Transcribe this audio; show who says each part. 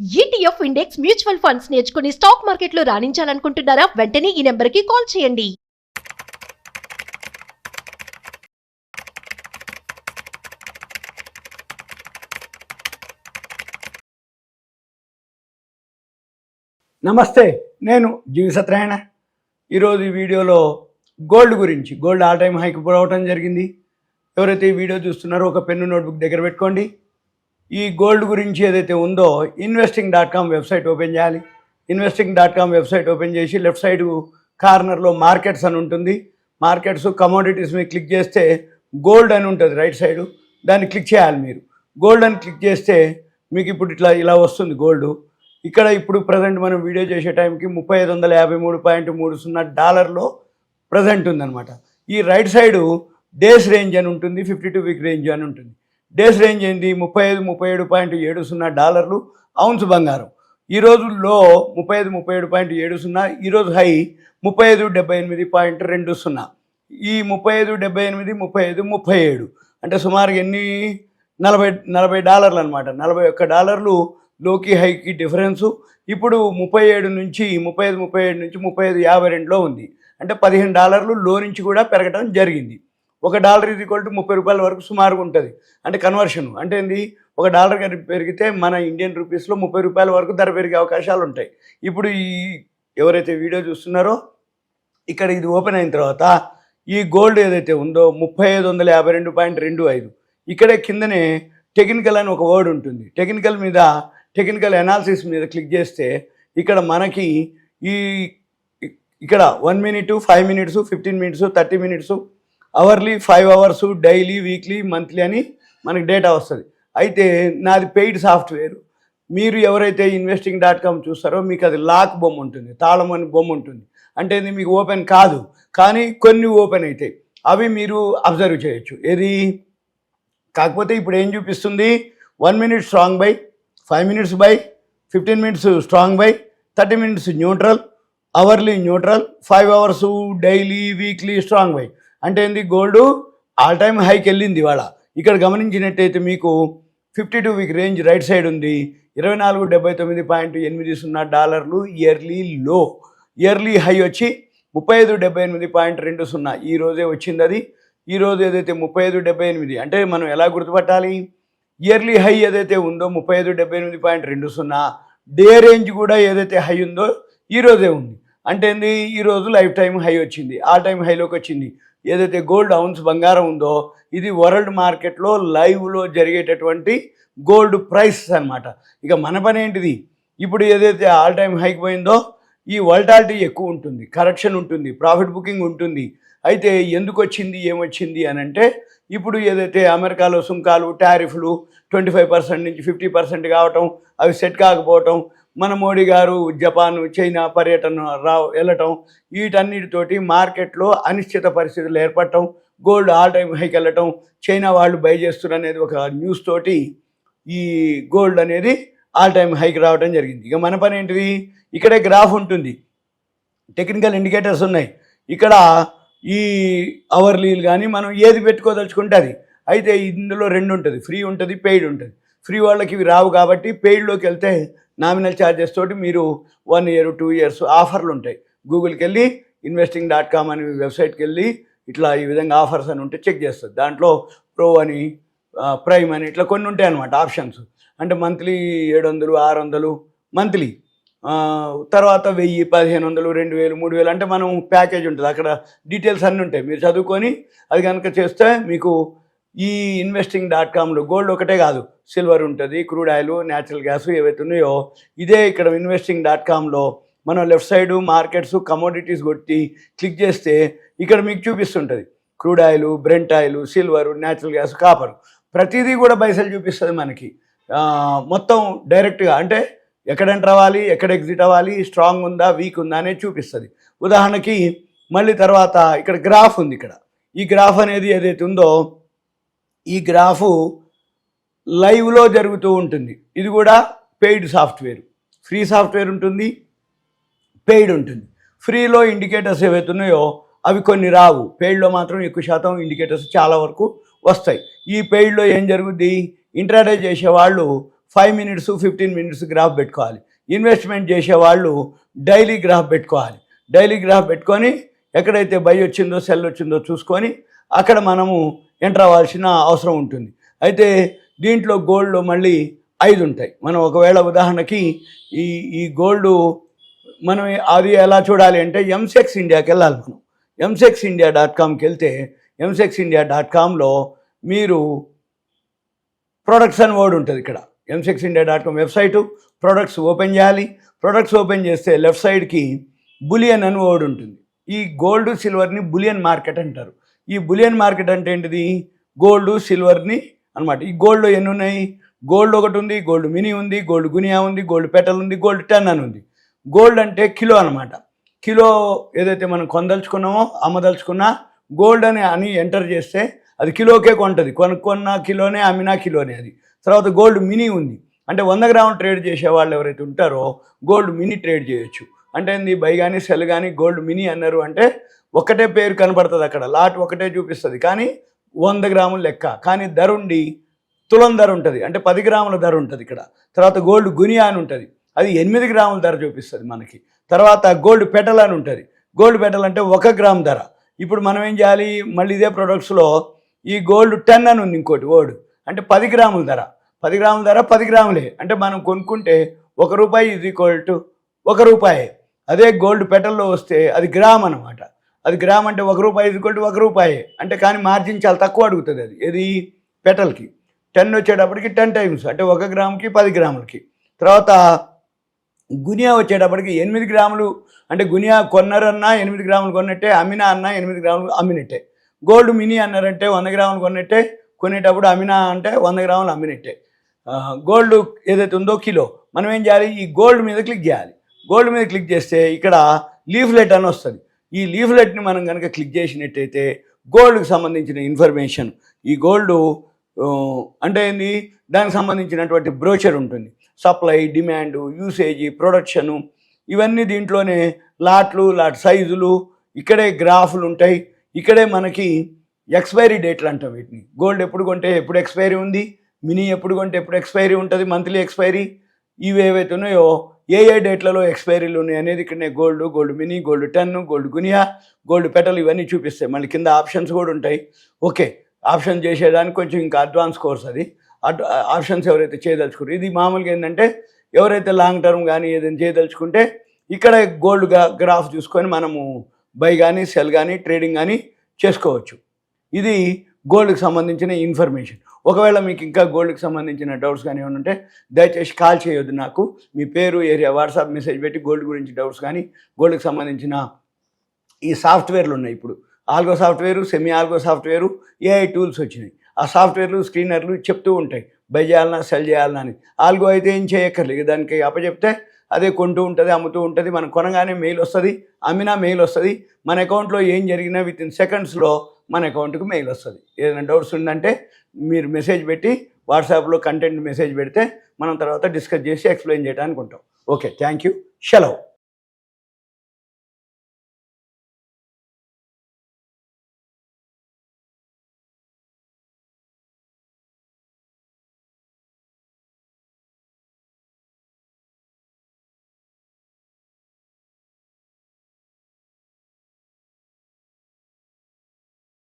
Speaker 1: ETF index mutual funds నేర్చుకుని stock మార్కెట్లో రాణించాలనుకుంటున్నారా? వెంటనే ఈ నెంబర్కి కాల్ చేయండి.
Speaker 2: నమస్తే, నేను జీవి సత్యనారాయణ. ఈరోజు ఈ వీడియోలో గోల్డ్ గురించి, గోల్డ్ ఆల్ టైమ్ హైక్ పోవటం జరిగింది. ఎవరైతే ఈ వీడియో చూస్తున్నారో ఒక పెన్ను నోట్బుక్ దగ్గర పెట్టుకోండి. ఈ గోల్డ్ గురించి ఏదైతే ఉందో investing.com వెబ్సైట్ ఓపెన్ చేయాలి. investing.com వెబ్సైట్ ఓపెన్ చేసి లెఫ్ట్ సైడ్ కార్నర్లో మార్కెట్స్ అని ఉంటుంది. మార్కెట్స్ కమోడిటీస్ మీద క్లిక్ చేస్తే గోల్డ్ అని ఉంటుంది రైట్ సైడు, దాన్ని క్లిక్ చేయాలి. మీరు గోల్డ్ అని క్లిక్ చేస్తే మీకు ఇప్పుడు ఇలా వస్తుంది గోల్డ్. ఇక్కడ ఇప్పుడు ప్రజెంట్ మనం వీడియో చేసే టైంకి $3553.30 ప్రజెంట్ ఉందన్నమాట. ఈ రైట్ సైడు డేస్ రేంజ్ అని ఉంటుంది, 52 వీక్ రేంజ్ అని ఉంటుంది. డేస్ రేంజ్ ఏంది? $35-37.70 ఔన్స్ బంగారం. ఈ రోజుల్లో 35-37.70, ఈరోజు హై 35-78.20. ఈ 35-78-35-37 అంటే సుమారుగా ఎన్ని $40 అనమాట. $41 లోకి హైకి డిఫరెన్సు. ఇప్పుడు 37 నుంచి 35-37 ఉంది. అంటే $15 లో నుంచి కూడా పెరగడం జరిగింది. $1 30 వరకు సుమారుగా ఉంటుంది. అంటే కన్వర్షన్ అంటే ఏంది, $1 పెరిగితే మన ఇండియన్ రూపీస్లో $30 వరకు ధర పెరిగే అవకాశాలు ఉంటాయి. ఇప్పుడు ఈ ఎవరైతే వీడియో చూస్తున్నారో ఇక్కడ ఇది ఓపెన్ అయిన తర్వాత ఈ గోల్డ్ ఏదైతే ఉందో 3552.25, ఇక్కడే కిందనే టెక్నికల్ అని ఒక వర్డ్ ఉంటుంది. టెక్నికల్ అనాలిసిస్ మీద క్లిక్ చేస్తే ఇక్కడ మనకి ఇక్కడ 1 minute, 5 minutes, 15 minutes, 30 minutes, hourly, 5 hours, daily, weekly, monthly అని మనకి డేటా వస్తుంది. అయితే నాది పెయిడ్ సాఫ్ట్వేర్. మీరు ఎవరైతే investing.com చూస్తారో మీకు అది లాక్ బొమ్మ ఉంటుంది, తాళం అని బొమ్మ ఉంటుంది. అంటే ఇది మీకు ఓపెన్ కాదు, కానీ కొన్ని ఓపెన్ అవుతాయి. అవి మీరు అబ్జర్వ్ చేయొచ్చు. ఏది కాకపోతే ఇప్పుడు ఏం చూపిస్తుంది? 1 minute strong by, 5 minutes by, 15 minutes strong by, 30 minutes neutral, hourly neutral, 5 hours daily, weekly strong by. అంటే ఏంది? గోల్డ్ ఆల్ టైమ్ హైకి వెళ్ళింది ఇవాళ. ఇక్కడ గమనించినట్టయితే మీకు 52 వీక్ రేంజ్ రైట్ సైడ్ ఉంది. $2479.80 ఇయర్లీ లో. ఇయర్లీ హై వచ్చి 3578.20 ఈ రోజే వచ్చింది. అది ఈరోజు ఏదైతే 3578 అంటే మనం ఎలా గుర్తుపట్టాలి? ఇయర్లీ హై ఏదైతే ఉందో 3578.20, డే రేంజ్ కూడా ఏదైతే హై ఉందో ఈరోజే ఉంది. అంటే ఏంది? ఈరోజు లైఫ్ టైం హై వచ్చింది, ఆల్ టైమ్ హైలోకి వచ్చింది. ఏదైతే గోల్డ్ ఔన్స్ బంగారం ఉందో ఇది వరల్డ్ మార్కెట్లో లైవ్లో జరిగేటటువంటి గోల్డ్ ప్రైస్ అనమాట. ఇక మన పని ఏంటిది? ఇప్పుడు ఏదైతే ఆల్ టైమ్ హైకి పోయిందో ఈ వోల్టాలిటీ ఎక్కువ ఉంటుంది, కరెక్షన్ ఉంటుంది, ప్రాఫిట్ బుకింగ్ ఉంటుంది. అయితే ఎందుకు వచ్చింది, ఏమొచ్చింది అని అంటే ఇప్పుడు ఏదైతే అమెరికాలో సుంకాలు, టారిఫ్లు 25% నుంచి 50% కావటం, అవి సెట్ కాకపోవటం, మన మోడీ గారు జపాన్, చైనా పర్యటన వెళ్ళటం, వీటన్నిటితోటి మార్కెట్లో అనిశ్చిత పరిస్థితులు ఏర్పడటం, గోల్డ్ ఆల్ టైమ్ హైకి వెళ్ళటం, చైనా వాళ్ళు బై చేస్తున్నారు అనేది ఒక న్యూస్ తోటి ఈ గోల్డ్ అనేది ఆల్ టైమ్ హైకి రావడం జరిగింది. ఇక మన పని ఏంటిది? ఇక్కడే గ్రాఫ్ ఉంటుంది, టెక్నికల్ ఇండికేటర్స్ ఉన్నాయి. ఇక్కడ ఈ అవర్లీలు కానీ మనం ఏది పెట్టుకోదలుచుకుంటే అది. అయితే ఇందులో 2 ఉంటుంది, ఫ్రీ ఉంటుంది, పెయిడ్ ఉంటుంది. ఫ్రీ వాళ్ళకి ఇవి రావు కాబట్టి పెయిడ్లోకి వెళ్తే నామినల్ ఛార్జెస్ తోటి మీరు 1 ఇయర్, 2 ఇయర్స్ ఆఫర్లు ఉంటాయి. గూగుల్కి వెళ్ళి investing.com అనే వెబ్సైట్కి వెళ్ళి ఇట్లా ఈ విధంగా ఆఫర్స్ అని ఉంటే చెక్ చేస్తుంది. దాంట్లో ప్రో అని, ప్రైమ్ అని ఇట్లా కొన్ని ఉంటాయి అన్నమాట ఆప్షన్స్. అంటే మంత్లీ 700, 600 మంత్లీ, తర్వాత 1000, 1500, 2000, 3000 అంటే మనం ప్యాకేజ్ ఉంటుంది. అక్కడ డీటెయిల్స్ అన్నీ ఉంటాయి, మీరు చదువుకొని అది కనుక చేస్తే మీకు ఈ investing.comలో గోల్డ్ ఒకటే కాదు, సిల్వర్ ఉంటుంది, క్రూడ్ ఆయిల్, న్యాచురల్ గ్యాస్ ఏవైతే ఉన్నాయో ఇదే ఇక్కడ investing.comలో మనం లెఫ్ట్ సైడు మార్కెట్స్, కమోడిటీస్ కొట్టి క్లిక్ చేస్తే ఇక్కడ మీకు చూపిస్తుంటుంది. Crude oil, brent oil, silver, natural gas, copper, ప్రతిదీ కూడా బైసెల్ చూపిస్తుంది మనకి. మొత్తం డైరెక్ట్గా అంటే ఎక్కడ ఎంటర్ అవ్వాలి, ఎక్కడ ఎగ్జిట్ అవ్వాలి, స్ట్రాంగ్ ఉందా, వీక్ ఉందా అనేది చూపిస్తుంది. ఉదాహరణకి మళ్ళీ తర్వాత ఇక్కడ గ్రాఫ్ ఉంది. ఇక్కడ ఈ గ్రాఫ్ అనేది ఏదైతే ఉందో ఈ గ్రాఫు లైవ్లో జరుగుతూ ఉంటుంది. ఇది కూడా పెయిడ్ సాఫ్ట్వేర్. ఫ్రీ సాఫ్ట్వేర్ ఉంటుంది, పెయిడ్ ఉంటుంది. ఫ్రీలో ఇండికేటర్స్ ఏవైతే ఉన్నాయో అవి కొన్ని రావు, పెయిడ్లో మాత్రం ఎక్కువ శాతం ఇండికేటర్స్ చాలా వరకు వస్తాయి. ఈ పెయిడ్లో ఏం జరుగుద్ది? ఇంట్రాడే చేసేవాళ్ళు 5 minutes 15 minutes గ్రాఫ్ పెట్టుకోవాలి. ఇన్వెస్ట్మెంట్ చేసేవాళ్ళు డైలీ గ్రాఫ్ పెట్టుకోవాలి. డైలీ గ్రాఫ్ పెట్టుకొని ఎక్కడైతే బై వచ్చిందో సెల్ వచ్చిందో చూసుకొని అక్కడ మనము ఎంటర్ అవ్వాల్సిన అవసరం ఉంటుంది. అయితే దీంట్లో గోల్డ్లో మళ్ళీ 5 ఉంటాయి. మనం ఒకవేళ ఉదాహరణకి ఈ గోల్డ్ మనం అది ఎలా చూడాలి అంటే ఎంసెక్స్ ఇండియాకి వెళ్ళాలి. మనం msexindia.comకి వెళ్తే msexindia.comలో మీరు ప్రొడక్ట్స్ అని వర్డ్ ఉంటుంది. ఇక్కడ msexindia.com వెబ్సైటు, ప్రొడక్ట్స్ ఓపెన్ చేయాలి. ప్రొడక్ట్స్ ఓపెన్ చేస్తే లెఫ్ట్ సైడ్కి బులియన్ అని వర్డ్ ఉంటుంది. ఈ గోల్డ్ సిల్వర్ని బులియన్ మార్కెట్ అంటారు. ఈ బులియన్ మార్కెట్ అంటే ఏంటిది? గోల్డ్ సిల్వర్ని అనమాట. ఈ గోల్డ్లో ఎన్ని ఉన్నాయి? గోల్డ్ ఒకటి ఉంది, గోల్డ్ మినీ ఉంది, గోల్డ్ గునియా ఉంది, గోల్డ్ పెటల్ ఉంది, గోల్డ్ 10 అని ఉంది. గోల్డ్ అంటే కిలో అనమాట. కిలో ఏదైతే మనం కొనదలుచుకున్నామో అమ్మదలుచుకున్నా గోల్డ్ అని ఎంటర్ చేస్తే అది కిలోకే కొంటుంది. కొన్న కిలోనే, అమ్మినా కిలోనే అది. తర్వాత గోల్డ్ మినీ ఉంది, అంటే 100 గ్రాములు ట్రేడ్ చేసే వాళ్ళు ఎవరైతే ఉంటారో గోల్డ్ మినీ ట్రేడ్ చేయొచ్చు. అంటే ఏంది? బై కానీ సెల్ కానీ గోల్డ్ మినీ అన్నారు అంటే ఒకటే పేరు కనబడుతుంది, అక్కడ లాట్ ఒకటే చూపిస్తుంది, కానీ 100 గ్రాములు లెక్క. కానీ ధర ఉండి తులం ధర ఉంటుంది, అంటే 10 గ్రాముల ధర ఉంటుంది ఇక్కడ. తర్వాత గోల్డ్ గునియా అని ఉంటుంది, అది 8 గ్రాముల ధర చూపిస్తుంది మనకి. తర్వాత గోల్డ్ పెటల్ అని ఉంటుంది. గోల్డ్ పెటల్ అంటే 1 గ్రామ్ ధర. ఇప్పుడు మనం ఏం చేయాలి? మళ్ళీ ఇదే ప్రొడక్ట్స్లో ఈ గోల్డ్ 10 అని ఉంది ఇంకోటి వర్డ్, అంటే 10 గ్రాముల ధర. 10 గ్రాముల ధర 10 గ్రాములే, అంటే మనం కొనుక్కుంటే ₹1 = ₹1. అదే గోల్డ్ పెటల్లో వస్తే అది గ్రామ్ అనమాట. అది గ్రామ్ అంటే ₹1 = ₹1, అంటే కానీ మార్జిన్ చాలా తక్కువ అడుగుతుంది. అది ఏది? పెటల్కి. 10 వచ్చేటప్పటికి 10 టైమ్స్, అంటే 1 గ్రాముకి 10 గ్రాములకి. తర్వాత గునియా వచ్చేటప్పటికి 8 గ్రాములు, అంటే గునియా కొన్నారన్నా 8 గ్రాములు కొన్నట్టే, అమ్మినా అన్నా 8 గ్రాములు అమ్మినట్టే. గోల్డ్ మినీ అన్నారంటే 100 గ్రాములు కొన్నట్టే, కొనేటప్పుడు అమ్మినా అంటే 100 గ్రాములు అమ్మినట్టే. గోల్డ్ ఏదైతే ఉందో కిలో, మనం ఏం చేయాలి? ఈ గోల్డ్ మీద క్లిక్ చేయాలి. గోల్డ్ మీద క్లిక్ చేస్తే ఇక్కడ లీఫ్లెట్ అని వస్తుంది. ఈ లీఫ్లెట్ని మనం కనుక క్లిక్ చేసినట్టయితే గోల్డ్కి సంబంధించిన ఇన్ఫర్మేషన్, ఈ గోల్డ్ అంటే ఏంది, దానికి సంబంధించినటువంటి బ్రోచర్ ఉంటుంది. సప్లై, డిమాండ్, యూసేజీ, ప్రొడక్షను, ఇవన్నీ దీంట్లోనే లాట్లు, లాట్ సైజులు, ఇక్కడే గ్రాఫ్లు ఉంటాయి. ఇక్కడే మనకి ఎక్స్పైరీ డేట్లు అంటాం వీటిని. గోల్డ్ ఎప్పుడు కొంటే ఎప్పుడు ఎక్స్పైరీ ఉంది, మినీ ఎప్పుడు కొంటే ఎప్పుడు ఎక్స్పైరీ ఉంటుంది, మంత్లీ ఎక్స్పైరీ, ఇవి ఏవైతే ఉన్నాయో ఏ డేట్లలో ఎక్స్పైరీలు ఉన్నాయి అనేది ఇక్కడనే gold, gold mini, gold 10, gold guinea, gold petal ఇవన్నీ చూపిస్తాయి. మళ్ళీ కింద ఆప్షన్స్ కూడా ఉంటాయి. ఓకే, ఆప్షన్ చేసేదానికి కొంచెం ఇంకా అడ్వాన్స్ కోర్స్ అది. ఆప్షన్స్ ఎవరైతే చేయదలుచుకుంటారు, ఇది మామూలుగా ఏంటంటే ఎవరైతే లాంగ్ టర్మ్ కానీ ఏదైనా చేయదలుచుకుంటే ఇక్కడ గోల్డ్ గ్రాఫ్ చూసుకొని మనము బై కానీ సెల్ కానీ ట్రేడింగ్ కానీ చేసుకోవచ్చు. ఇది గోల్డ్కి సంబంధించిన ఇన్ఫర్మేషన్. ఒకవేళ మీకు ఇంకా గోల్డ్కి సంబంధించిన డౌట్స్ కానీ ఏమైనా ఉంటే దయచేసి కాల్ చేయొద్దు నాకు. మీ పేరు, ఏరియా, వాట్సాప్ మెసేజ్ పెట్టి గోల్డ్ గురించి డౌట్స్ కానీ గోల్డ్కి సంబంధించిన ఈ సాఫ్ట్వేర్లు ఉన్నాయి. ఇప్పుడు algo software, semi algo software, AI tools వచ్చినాయి. ఆ సాఫ్ట్వేర్లు, స్క్రీనర్లు చెప్తూ ఉంటాయి బై చేయాలన్నా సెల్ చేయాలన్నా అని. ఆల్గో అయితే ఏం చేయక్కర్లేదు, దానికి అప్పచెప్తే అదే కొంటూ ఉంటుంది, అమ్ముతూ ఉంటుంది. మనం కొనగానే మెయిల్ వస్తుంది, అమ్మినా మెయిల్ వస్తుంది. మన అకౌంట్లో ఏం జరిగినా విత్ ఇన్ సెకండ్స్లో మన అకౌంట్కి మెయిల్ వస్తుంది. ఏదైనా డౌట్స్ ఉందంటే మీరు మెసేజ్ పెట్టి వాట్సాప్లో కంటెంట్ మెసేజ్ పెడితే మనం తర్వాత డిస్కస్ చేసి ఎక్స్ప్లెయిన్ చేయడానికి ఉంటాం. ఓకే, థ్యాంక్ యూ, సెలవు.